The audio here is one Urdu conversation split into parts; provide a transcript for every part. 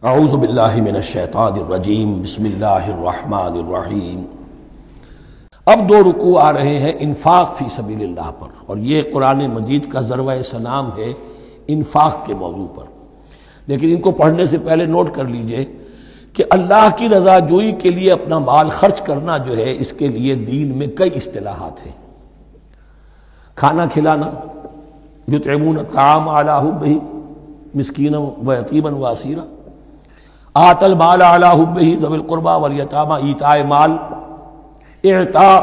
اعوذ باللہ من الشیطان الرجیم بسم اللہ الرحمن الرحیم۔ اب دو رکوع آ رہے ہیں انفاق فی سبیل اللہ پر، اور یہ قرآن مجید کا ذروہ سلام ہے انفاق کے موضوع پر۔ لیکن ان کو پڑھنے سے پہلے نوٹ کر لیجئے کہ اللہ کی رضا جوئی کے لیے اپنا مال خرچ کرنا جو ہے، اس کے لیے دین میں کئی اصطلاحات ہیں۔ کھانا کھلانا، یطعمون الطعام علی حبہ مسکینا و یتیما و اسیرا، آت المال علی حبہ ذوی القربى والیتامى، ایتاء مال، اعطاء۔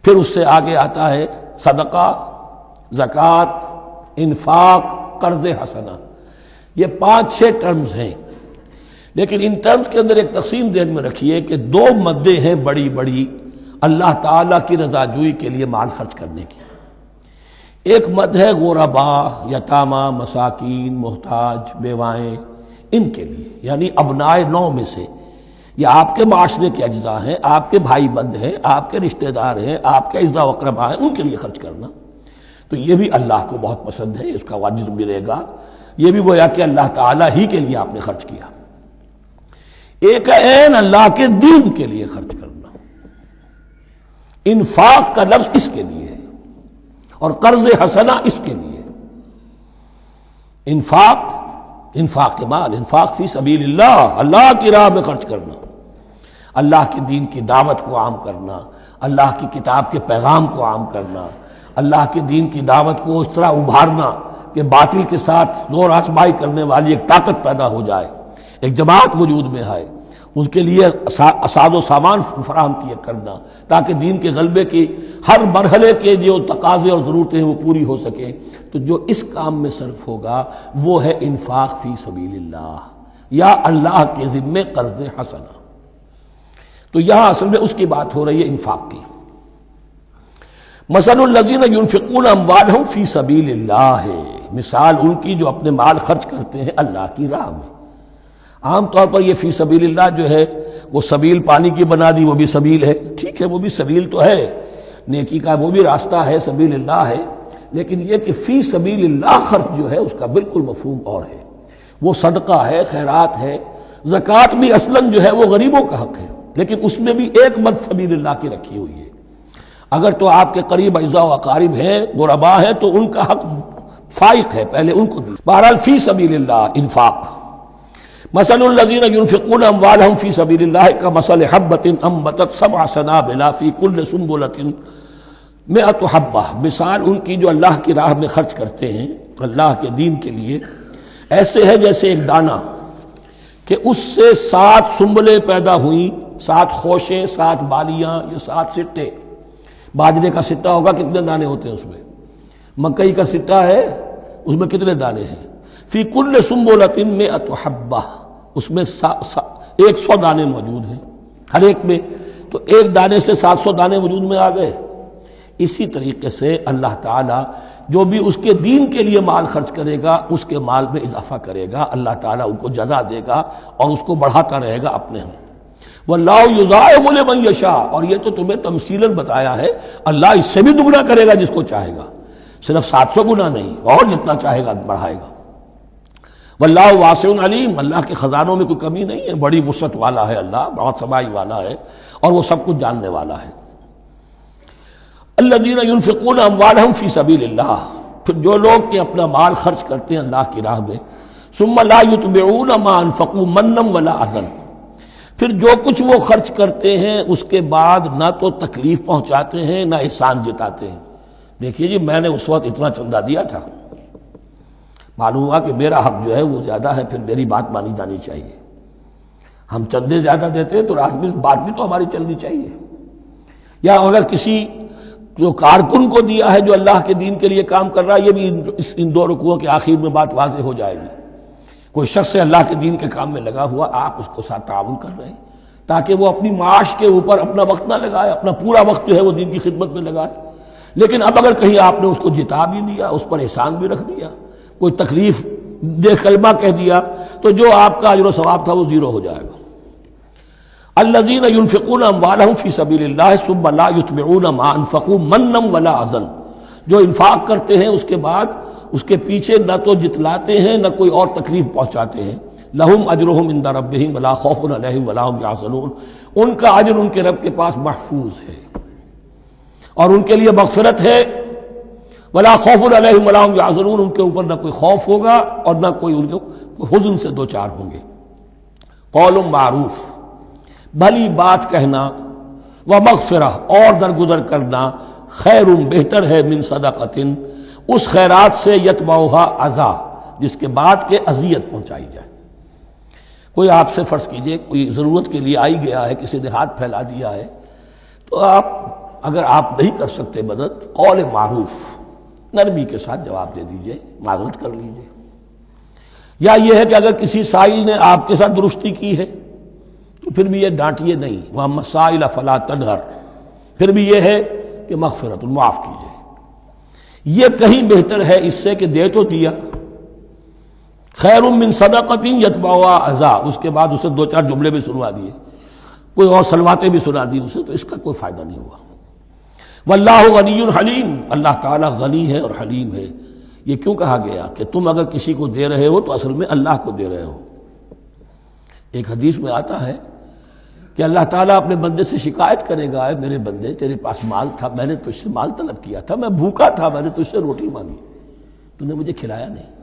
پھر اس سے آگے آتا ہے صدقہ، زکوٰۃ، انفاق، قرض حسنہ۔ یہ 5-6 ٹرمز ہیں، لیکن ان ٹرمز کے اندر ایک تقسیم ذہن میں رکھیے کہ دو مدیں ہیں بڑی بڑی اللہ تعالیٰ کی رضا جوئی کے لیے مال خرچ کرنے کی۔ ایک مد ہے غرباء، یتامى، مساکین، محتاج، بیوائیں، ان کے لیے، یعنی ابنائے نو میں سے، یہ آپ کے معاشرے کے اجزاء ہیں، آپ کے بھائی بند ہیں، آپ کے رشتہ دار ہیں، آپ کے اعزاء و اقرباء ہیں، ان کے لیے خرچ کرنا۔ تو یہ بھی اللہ کو بہت پسند ہے، اس کا اجر ملے گا۔ یہ بھی گویا کہ اللہ تعالیٰ ہی کے لیے آپ نے خرچ کیا۔ ایک عین اللہ کے دین کے لیے خرچ کرنا، انفاق کا لفظ اس کے لیے ہے، اور قرض حسنہ اس کے لیے۔ انفاق مال، انفاق فی سبیل اللہ، اللہ کی راہ میں خرچ کرنا، اللہ کے دین کی دعوت کو عام کرنا، اللہ کی کتاب کے پیغام کو عام کرنا، اللہ کے دین کی دعوت کو اس طرح ابھارنا کہ باطل کے ساتھ زور آزمائی کرنے والی ایک طاقت پیدا ہو جائے، ایک جماعت وجود میں آئے، اس کے لیے اساز و سامان فراہم کیے کرنا، تاکہ دین کے غلبے کی ہر مرحلے کے جو تقاضے اور ضرورتیں ہیں وہ پوری ہو سکیں۔ تو جو اس کام میں صرف ہوگا وہ ہے انفاق فی سبیل اللہ، یا اللہ کے ذمے قرض حسنہ۔ تو یہاں اصل میں اس کی بات ہو رہی ہے، انفاق کی۔ مثل الذین ينفقون اموالهم فی سبیل اللہ ہے، مثال ان کی جو اپنے مال خرچ کرتے ہیں اللہ کی راہ میں۔ عام طور پر یہ فی سبیل اللہ جو ہے وہ سبیل پانی کی بنا دی، وہ بھی سبیل ہے، ٹھیک ہے، وہ بھی سبیل تو ہے، نیکی کا وہ بھی راستہ ہے، سبیل اللہ ہے، لیکن یہ کہ فی سبیل اللہ خرچ جو ہے اس کا بالکل مفہوم اور ہے۔ وہ صدقہ ہے، خیرات ہے، زکوٰۃ بھی اصلاً جو ہے وہ غریبوں کا حق ہے، لیکن اس میں بھی ایک مد سبیل اللہ کی رکھی ہوئی ہے۔ اگر تو آپ کے قریب اعزاء و اقارب ہیں، غرباء ہیں، تو ان کا حق فائق ہے، پہلے ان کو دی۔ بہرحال فی سبیل اللہ انفاق۔ مثل الذین ينفقون اموالهم فی سبیل اللہ کمثل حبۃ انبتت 7 سنابل فی کل سنبلۃ 100 حبہ، مثال ان کی جو اللہ کی راہ میں خرچ کرتے ہیں اللہ کے دین کے لیے، ایسے ہے جیسے ایک دانہ کہ اس سے 7 سنبلیں پیدا ہوئیں، 7 خوشیں، 7 بالیاں، یہ 7 سٹے۔ باجرے کا سٹا ہوگا، کتنے دانے ہوتے ہیں اس میں؟ مکئی کا سٹا ہے، اس میں کتنے دانے ہیں؟ فی کل سنبلۃ 100 حبہ، اس میں 100 دانے موجود ہیں ہر ایک میں، تو ایک دانے سے 700 دانے وجود میں آ گئے۔ اسی طریقے سے اللہ تعالیٰ جو بھی اس کے دین کے لیے مال خرچ کرے گا، اس کے مال میں اضافہ کرے گا، اللہ تعالیٰ ان کو جزا دے گا اور اس کو بڑھاتا رہے گا اپنے ہم۔ وَاللَّهُ يُضَاعِفُ لِمَن يَشَاءُ، اور یہ تو تمہیں تمثیلاً بتایا ہے، اللہ اس سے بھی دگنا کرے گا جس کو چاہے گا، صرف 700 گنا نہیں، اور جتنا چاہے گا بڑھائے گا۔ واللہ واسع علیم، اللہ کے خزانوں میں کوئی کمی نہیں ہے، بڑی وسعت والا ہے اللہ، بہت سمائی والا ہے، اور وہ سب کچھ جاننے والا ہے۔ الذین ينفقون اموالهم فی سبیل اللہ، پھر جو لوگ کہ اپنا مال خرچ کرتے ہیں اللہ کی راہ میں، ثم لا يتبعون ما انفقوا منا ولا اذى، پھر جو کچھ وہ خرچ کرتے ہیں اس کے بعد نہ تو تکلیف پہنچاتے ہیں نہ احسان جتاتے ہیں۔ دیکھیے جی، میں نے اس وقت اتنا چندہ دیا تھا، معلوم ہوا کہ میرا حق جو ہے وہ زیادہ ہے، پھر میری بات مانی جانی چاہیے۔ ہم چندے زیادہ دیتے ہیں تو بات بھی تو ہماری چلنی چاہیے۔ یا اگر کسی جو کارکن کو دیا ہے جو اللہ کے دین کے لیے کام کر رہا ہے، یہ بھی ان 2 رکوعوں کے آخر میں بات واضح ہو جائے گی۔ کوئی شخص ہے اللہ کے دین کے کام میں لگا ہوا، آپ اس کو ساتھ تعاون کر رہے ہیں تاکہ وہ اپنی معاش کے اوپر اپنا وقت نہ لگائے، اپنا پورا وقت جو ہے وہ دین کی خدمت میں لگائے۔ لیکن اب اگر کہیں آپ نے اس کو جتا بھی دیا، اس پر احسان بھی رکھ دیا، کوئی تکلیف دے کلمہ کہہ دیا، تو جو آپ کا اجر و ثواب تھا وہ 0 ہو جائے گا۔ الذین ينفقون اموالهم فی سبیل اللہ ثم لا يتبعون ما انفقوا منا ولا اذى، جو انفاق کرتے ہیں اس کے بعد اس کے پیچھے نہ تو جتلاتے ہیں نہ کوئی اور تکلیف پہنچاتے ہیں، لہم اجرہم عند ربہم ولا خوف علیہم ولا ہم یحزنون، ان کا اجر ان کے رب کے پاس محفوظ ہے اور ان کے لیے مغفرت ہے، ولا خوف علیہم ولا ہم یحزنون، ان کے اوپر نہ کوئی خوف ہوگا اور نہ کوئی ان کو حزن سے دوچار ہوں گے۔ قول معروف، بھلی بات کہنا، ومغفرہ اور درگزر کرنا، خیر بہتر ہے من صدقۃ اس خیرات سے یتبعھا اذی جس کے بعد کے اذیت پہنچائی جائے۔ کوئی آپ سے فرض کیجئے کوئی ضرورت کے لیے آئی گیا ہے، کسی نے ہاتھ پھیلا دیا ہے، تو آپ اگر آپ نہیں کر سکتے مدد، قول معروف نرمی کے ساتھ جواب دے دیجئے، معذرت کر لیجئے۔ یا یہ ہے کہ اگر کسی سائل نے آپ کے ساتھ درستی کی ہے تو پھر بھی یہ ڈانٹیے نہیں، وَأَمَّا السَّائِلَ فَلَا تَنْهَرْ، پھر بھی یہ ہے کہ مغفرت معاف کیجئے۔ یہ کہیں بہتر ہے اس سے کہ دے تو دیا، خیر من صدقۃ یتبعھا اذی، اس کے بعد اسے دو چار جملے بھی سنوا دیے، کوئی اور سلواتیں بھی سنا دی اسے، تو اس کا کوئی فائدہ نہیں ہوا۔ واللہ غنی حلیم، اللہ تعالیٰ غنی ہے اور حلیم ہے۔ یہ کیوں کہا گیا کہ تم اگر کسی کو دے رہے ہو تو اصل میں اللہ کو دے رہے ہو۔ ایک حدیث میں آتا ہے کہ اللہ تعالیٰ اپنے بندے سے شکایت کرے گا، اے میرے بندے تیرے پاس مال تھا، میں نے تجھ سے مال طلب کیا تھا، میں بھوکا تھا، میں نے تجھ سے روٹی مانگی، تو نے مجھے کھلایا نہیں۔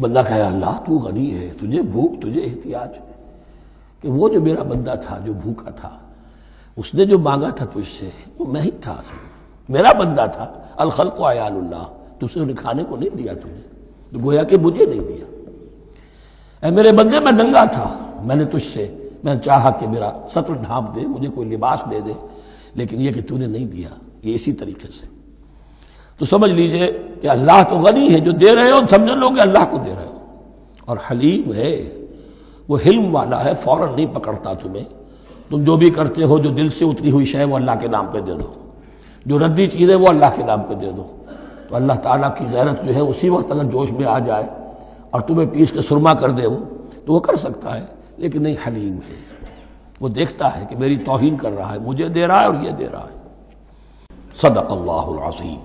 بندہ کہے اللہ تو غنی ہے، تجھے بھوک، تجھے احتیاج ہے، کہ وہ جو میرا بندہ تھا جو بھوکا تھا، اس نے جو مانگا تھا تجھ سے وہ میں ہی تھا، اصل میرا بندہ تھا۔ الخلق عیال اللہ، تجھ سے انہیں کھانے کو نہیں دیا تجھے، تو گویا کہ مجھے نہیں دیا۔ اے میرے بندے میں ننگا تھا، میں نے تجھ سے میں چاہا کہ میرا سطر ڈھانپ دے، مجھے کوئی لباس دے دے، لیکن یہ کہ تو نے نہیں دیا۔ یہ اسی طریقے سے تو سمجھ لیجئے کہ اللہ تو غنی ہے، جو دے رہے ہو سمجھ لو کہ اللہ کو دے رہے ہو، اور حلیم ہے، وہ حلم والا ہے، فوراً نہیں پکڑتا تمہیں۔ تم جو بھی کرتے ہو جو دل سے اتری ہوئی شے وہ اللہ کے نام پہ دے دو، جو ردی چیز ہے وہ اللہ کے نام پہ دے دو، تو اللہ تعالیٰ کی غیرت جو ہے اسی وقت اگر جوش میں آ جائے اور تمہیں پیس کے سرما کر دے وہ، تو وہ کر سکتا ہے، لیکن نہیں، حلیم ہے، وہ دیکھتا ہے کہ میری توہین کر رہا ہے، مجھے دے رہا ہے اور یہ دے رہا ہے۔ صدق اللہ العظیم۔